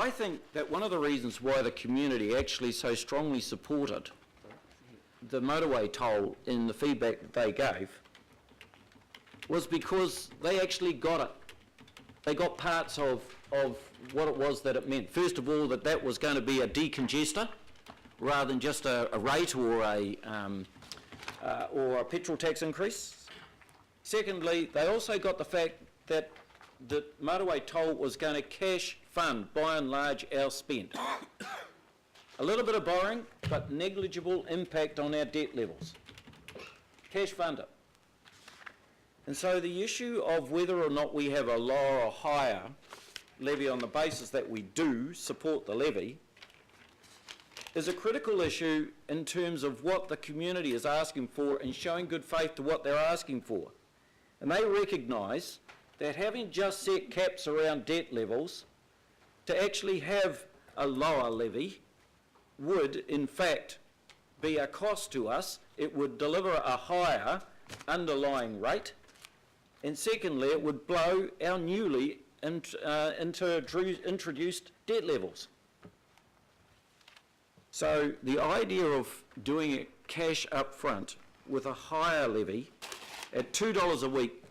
I think that one of the reasons why the community actually so strongly supported the motorway toll in the feedback that they gave was because they actually got it. They got parts of what it was that it meant. First of all, that was going to be a decongester rather than just a rate or a petrol tax increase. Secondly, they also got the fact that the motorway toll was going to cash fund, by and large, our spend. A little bit of borrowing, but negligible impact on our debt levels. Cash fund it. And so the issue of whether or not we have a lower or higher levy on the basis that we do support the levy is a critical issue in terms of what the community is asking for and showing good faith to what they're asking for. And they recognise that having just set caps around debt levels, to actually have a lower levy would in fact be a cost to us. It would deliver a higher underlying rate, and secondly it would blow our newly introduced debt levels. So the idea of doing it cash up front with a higher levy at $2 a week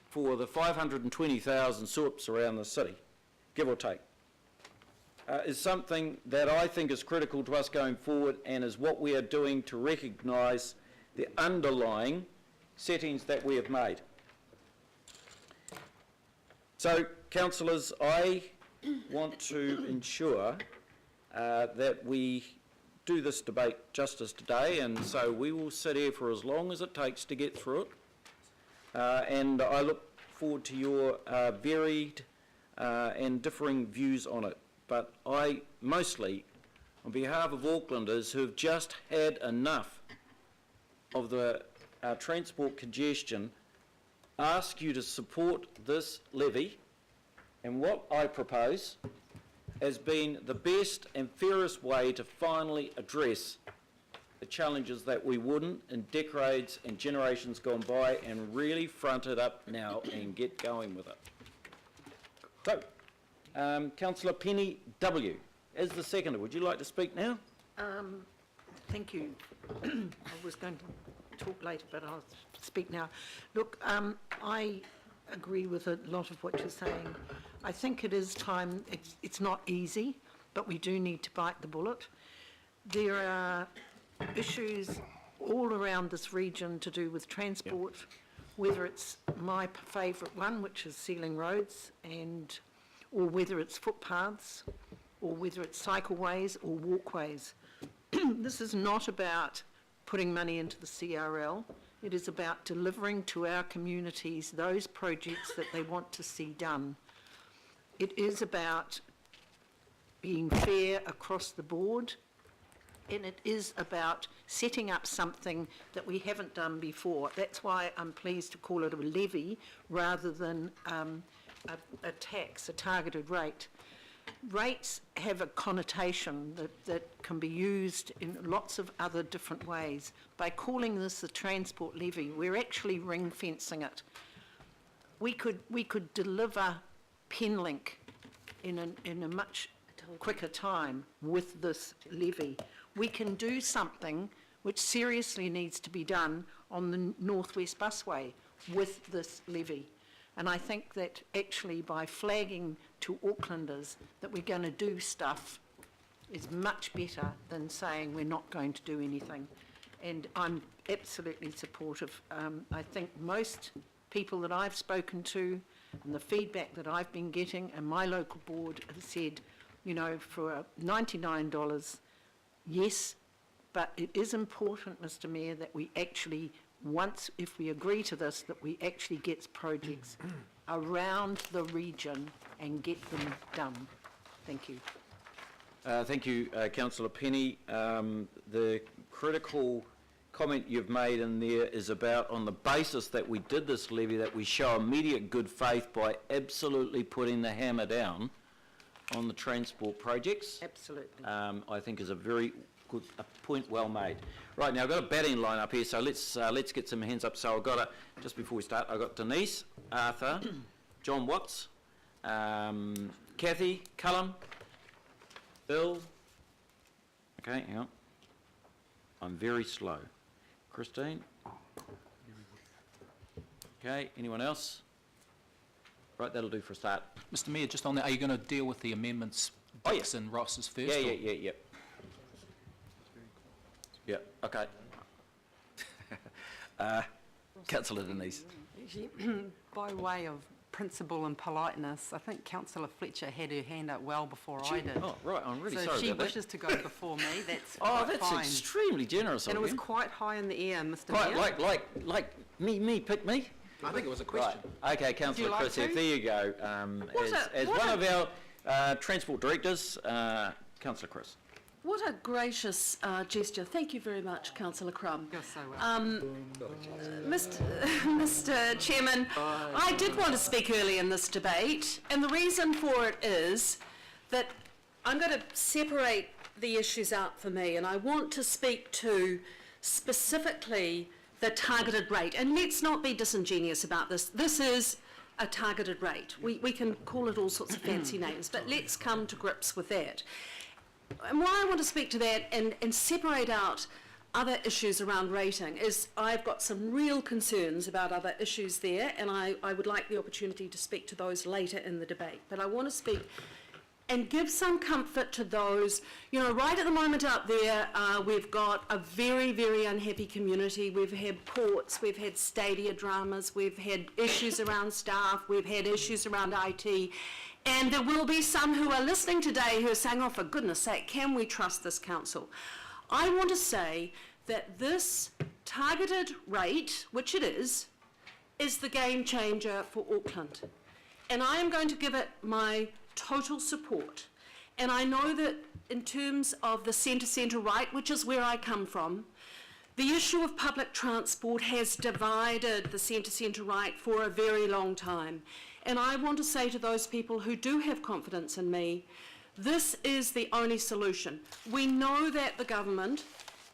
for the 520,000 SUPs around the city, give or take, is something that I think is critical to us going forward and is what we are doing to recognise the underlying settings that we have made. So, councillors, I want to ensure that we do this debate justice today, and so we will sit here for as long as it takes to get through it. And I look forward to your varied and differing views on it. But I mostly, on behalf of Aucklanders who have just had enough of the transport congestion, ask you to support this levy and what I propose has been the best and fairest way to finally address the challenges that we wouldn't in decades and generations gone by, and really front it up now and get going with it. So, Councillor Penny W. as the seconder, would you like to speak now? Thank you. I was going to talk later, but I'll speak now. Look, I agree with a lot of what you're saying. I think it is time. It's not easy, but we do need to bite the bullet. There are issues all around this region to do with transport, whether it's my favourite one, which is sealing roads, or whether it's footpaths, or whether it's cycleways or walkways. This is not about putting money into the CRL. It is about delivering to our communities those projects that they want to see done. It is about being fair across the board, and it is about setting up something that we haven't done before. That's why I'm pleased to call it a levy rather than a tax, a targeted rate. Rates have a connotation that can be used in lots of other different ways. By calling this a transport levy, we're actually ring fencing it. We could deliver Penlink in a much quicker time with this levy. We can do something which seriously needs to be done on the Northwest Busway with this levy. And I think that actually by flagging to Aucklanders that we're going to do stuff is much better than saying we're not going to do anything. And I'm absolutely supportive. I think most people that I've spoken to and the feedback that I've been getting, and my local board has said, you know, for $99, yes, but it is important, Mr. Mayor, that we actually, once, if we agree to this, that we actually get projects around the region and get them done. Thank you. Thank you, Councillor Penny. The critical comment you've made in there is about, on the basis that we did this levy, that we show immediate good faith by absolutely putting the hammer down on the transport projects. Absolutely. I think is a very good point, well made. Right, now I've got a batting line up here, so let's get some hands up. So I've got just before we start, I've got Denise, Arthur, John Watts, Kathy, Cullum, Bill? Okay, hang on. I'm very slow. Christine? Okay, anyone else? Right, that'll do for a start. Mr Mayor, just on that, are you going to deal with the amendments, Oh, yeah. Dix and Ross's first? Yeah. Yeah, okay. Councillor Denise. By way of principle and politeness, I think Councillor Fletcher had her hand up well before I did. Oh, right, I'm really So sorry if she about that. wishes to go before me, that's Oh, quite that's fine. extremely generous And of it was you. quite high in the air, Mr Quite Mayor. like me, pick me? I think it was a question. Right. Okay, Councillor like Chris, to? there you go. As one of our transport directors, Councillor Chris. What a gracious gesture. Thank you very much, Councillor Crum. You're so welcome. Mr. Chairman, I did want to speak early in this debate, and the reason for it is that I'm going to separate the issues out for me, and I want to speak to specifically the targeted rate. And let's not be disingenuous about this. This is a targeted rate. We can call it all sorts of fancy names, but let's come to grips with that. And why I want to speak to that and separate out other issues around rating is I've got some real concerns about other issues there, and I would like the opportunity to speak to those later in the debate. But I want to speak and give some comfort to those, you know, right at the moment out there, we've got a very, very unhappy community. We've had ports, we've had stadia dramas, we've had issues around staff, we've had issues around IT, and there will be some who are listening today who are saying, oh, for goodness sake, can we trust this council? I want to say that this targeted rate, which it is the game changer for Auckland. And I am going to give it my total support. And I know that in terms of the centre right, which is where I come from, the issue of public transport has divided the centre right for a very long time. And I want to say to those people who do have confidence in me, this is the only solution. We know that the government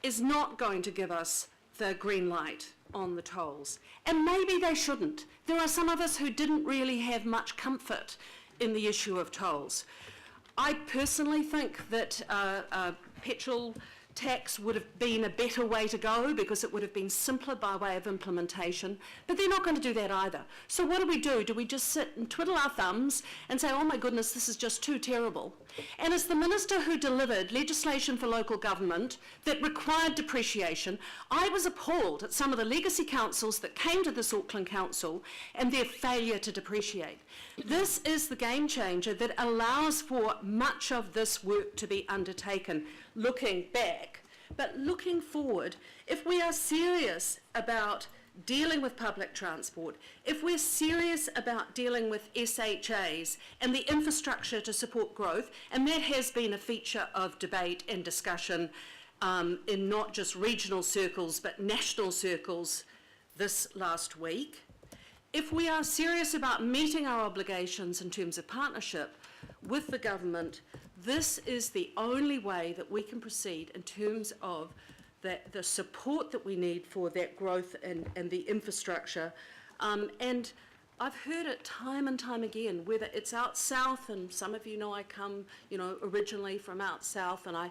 is not going to give us the green light on the tolls. And maybe they shouldn't. There are some of us who didn't really have much comfort in the issue of tolls. I personally think that petrol tax would have been a better way to go because it would have been simpler by way of implementation, but they're not going to do that either. So what do? Do we just sit and twiddle our thumbs and say, oh my goodness, this is just too terrible? And as the Minister who delivered legislation for local government that required depreciation, I was appalled at some of the legacy councils that came to this Auckland Council and their failure to depreciate. This is the game changer that allows for much of this work to be undertaken, looking back. But looking forward, if we are serious about dealing with public transport, if we're serious about dealing with SHAs and the infrastructure to support growth, and that has been a feature of debate and discussion in not just regional circles but national circles this last week, if we are serious about meeting our obligations in terms of partnership with the government, this is the only way that we can proceed in terms of the support that we need for that growth and the infrastructure. And I've heard it time and time again, whether it's out south, and some of you know I come, you know, originally from out south, and I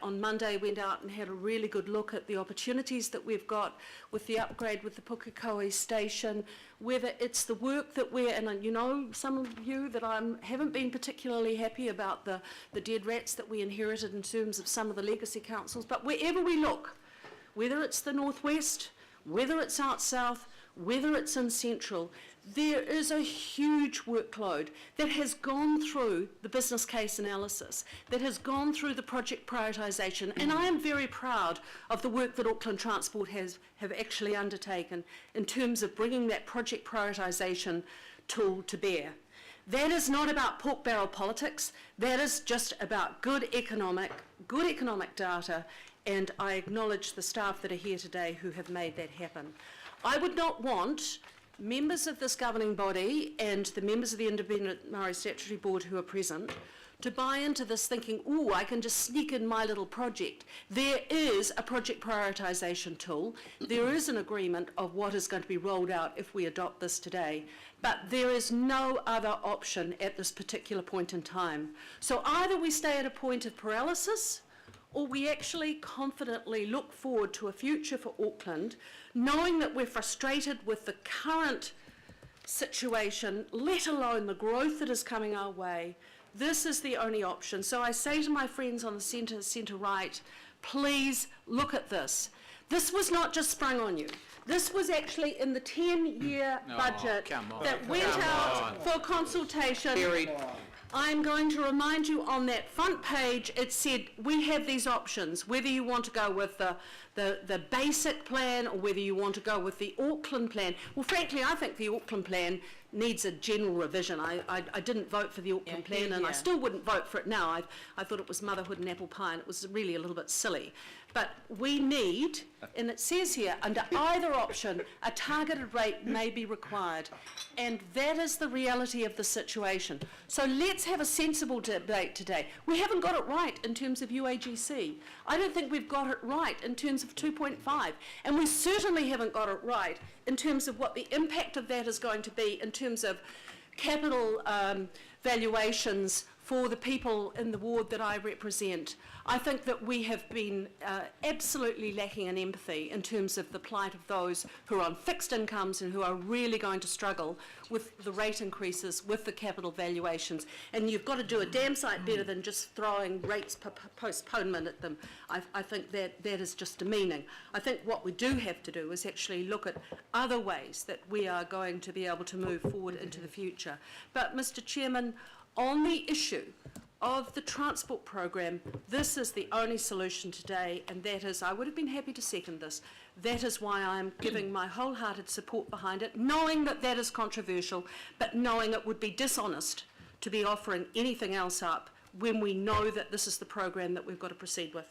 on Monday went out and had a really good look at the opportunities that we've got with the upgrade with the Pukekohe station, whether it's the work that we're, and you know, some of you that haven't been particularly happy about the dead rats that we inherited in terms of some of the legacy councils, but wherever we look, whether it's the northwest, whether it's out south, whether it's in central, there is a huge workload that has gone through the business case analysis, that has gone through the project prioritisation, and I am very proud of the work that Auckland Transport have actually undertaken in terms of bringing that project prioritisation tool to bear. That is not about pork barrel politics, that is just about good economic data, and I acknowledge the staff that are here today who have made that happen. I would not want members of this governing body and the members of the Independent Maori Statutory Board who are present to buy into this thinking, ooh, I can just sneak in my little project. There is a project prioritisation tool. There is an agreement of what is going to be rolled out if we adopt this today. But there is no other option at this particular point in time. So either we stay at a point of paralysis, or we actually confidently look forward to a future for Auckland, knowing that we're frustrated with the current situation, let alone the growth that is coming our way. This is the only option. So I say to my friends on the centre right, please look at this. This was not just sprung on you. This was actually in the 10-year budget that went out for consultation. I'm going to remind you, on that front page, it said we have these options, whether you want to go with the basic plan or whether you want to go with the Auckland plan. Well, frankly, I think the Auckland plan needs a general revision. I didn't vote for the Auckland plan, and I still wouldn't vote for it now. I thought it was motherhood and apple pie, and it was really a little bit silly. But we need, and it says here, under either option, a targeted rate may be required. And that is the reality of the situation. So let's have a sensible debate today. We haven't got it right in terms of UAGC. I don't think we've got it right in terms of 2.5. And we certainly haven't got it right in terms of what the impact of that is going to be in terms of capital valuations for the people in the ward that I represent. I think that we have been absolutely lacking in empathy in terms of the plight of those who are on fixed incomes and who are really going to struggle with the rate increases, with the capital valuations. And you've got to do a damn sight better than just throwing rates postponement at them. I think that is just demeaning. I think what we do have to do is actually look at other ways that we are going to be able to move forward into the future. But, Mr. Chairman, on the issue of the transport program, this is the only solution today, and that is, I would have been happy to second this, that is why I'm giving my wholehearted support behind it, knowing that that is controversial, but knowing it would be dishonest to be offering anything else up when we know that this is the program that we've got to proceed with.